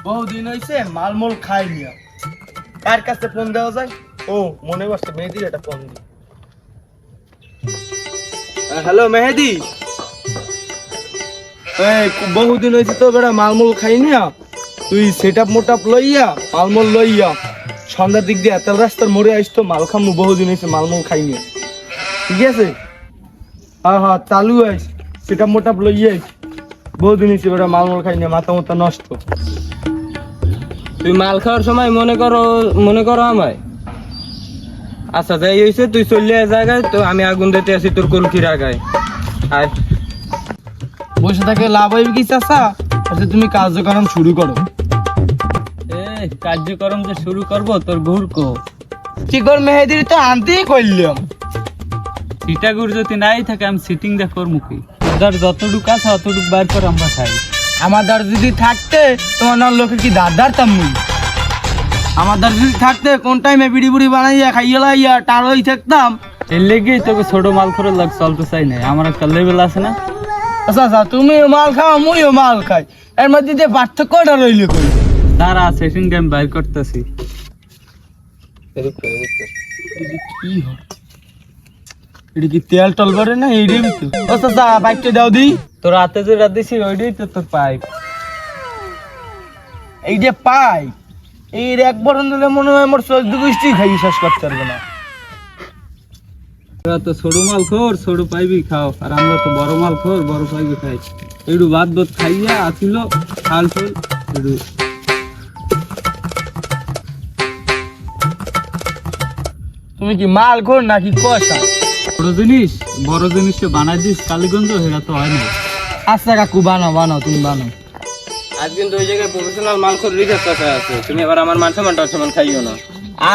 বহুদিন হয়েছে মালমূল খাইনি। কার কাছে ফোন দেওয়া যায়? ও মনে করছে মেহেদির একটা ফোন দি। হ্যালো মেহেদি, বহুদিন হয়েছে তো বেটা মালমূল খাইনি। তুই সেট আপ মোটাপ লইয়া মালমূল লইয়া সন্ধ্যার দিক দিয়ে এতাল রাস্তার মোড়ে আইস তো মাল খামু। বহুদিন হয়েছে মালমূল খাইনি, ঠিক আছে? হ্যাঁ হ্যাঁ চালু আইস, সেট আপ মোটাপ লইয়া আইস। বহুদিন হয়েছে বেটা মালমূল খাইনি, মাথা মাথা নষ্ট। তুই মাল খাওয়ার সময় মনে করো আমায়। আচ্ছা যাই হয়েছে, তুই চললে জায়গায় তো আমি আগুন দিতে আছি তোর কলকির আগায়। আয় বসে থাকে লাভ হইবে কি চাচা? আচ্ছা তুমি কার্যক্রম শুরু করো। কার্যক্রম যে শুরু করবো তোর ঘুরকো কি কর মেহেদির তো আনতেই করলাম। সিটাগুর যদি নাই থাকে আমি সিটিং দা করবো কি? তোর যতটুক আছে অতটুক বার করে আমরা খাই। আমার দ্বার যদি থাকতে তোমার না লোকে কি দাঁড় দাঁড়তাম নি? আমার দ্বার যদি থাকতে কোন টাইমে বিড়ি বুড়ি বানাইয়া খাইয়া লাইয়া টার হয়ে থাকতাম। এর লেগেই তোকে ছোট মাল করে লাগ চলতে চাই না, আমার একটা লেভেল আছে না। আচ্ছা আচ্ছা তুমিও মাল খাও মুইও মাল খাই, এর মধ্যে দিয়ে পার্থক্যটা রইলে কই? তারা সেটিং আমি বাইর করতেছি। কি হয় এটা? কি তেল টল করে না এইটাই তো? ও চাচা বাইকটা দাও দি। তোর হাতে যে রাত দিছি ওইটাই তো তোর পাইপ। এই যে পাই এই একবার দিলে মনে হয় আমার 14 গোষ্ঠী খাই শেষ করতে পারবে না। তোরা তো ছোট মাল খোর ছোট পাইবি খাও, আর আমরা তো বড় মাল খোর বড় পাইবি খাই। একটু ভাত ভাত খাইয়া আসিল খাল ফুল একটু। তুমি কি মাল খোর নাকি কষা? বড় জিনিসটা বানাই দিস কালীগঞ্জ, সেটা তো হয় না। আচ্ছা কাকু বানাও বানাও, তুমি বানাও। আজ কিন্তু ওই জায়গায় প্রফেশনাল মাল খোর রিচার্জ আছে, তুমি আবার আমার মান সম্মান খাইও না।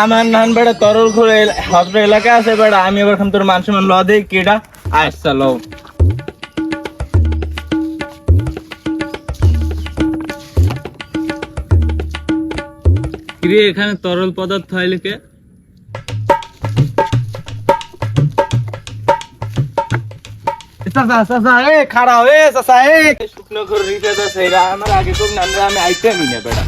আমার নান বেড়া তরল করে হসপিটাল এলাকা আছে বেড়া, আমি এবার তোর মান সম্মান ল দেই কেডা। আচ্ছা লও। কিরে এখানে তরল পদার্থ হয় লিখে? চাচা চাচা এ খাড়া এ চাচা এ শুকনো করে রিচার্জ আছে এরা আমার আগে কোন নাম আমি আইটেমই না বেড়া।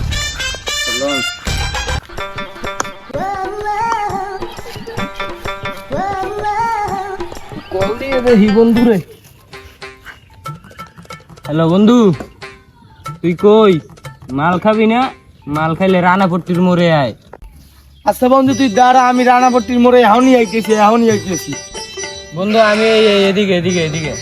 কল দিয়ে দেখি বন্ধু রে। হ্যালো বন্ধু, তুই কই? মাল খাবি না? মাল খাইলে রানাপট্টির মোড়ে আয়। আচ্ছা বন্ধু তুই দাঁড়া, আমি রানাপট্টির মোড়ে এখনই আইতেছি। বন্ধু আমি এদিকে এদিকে এদিকে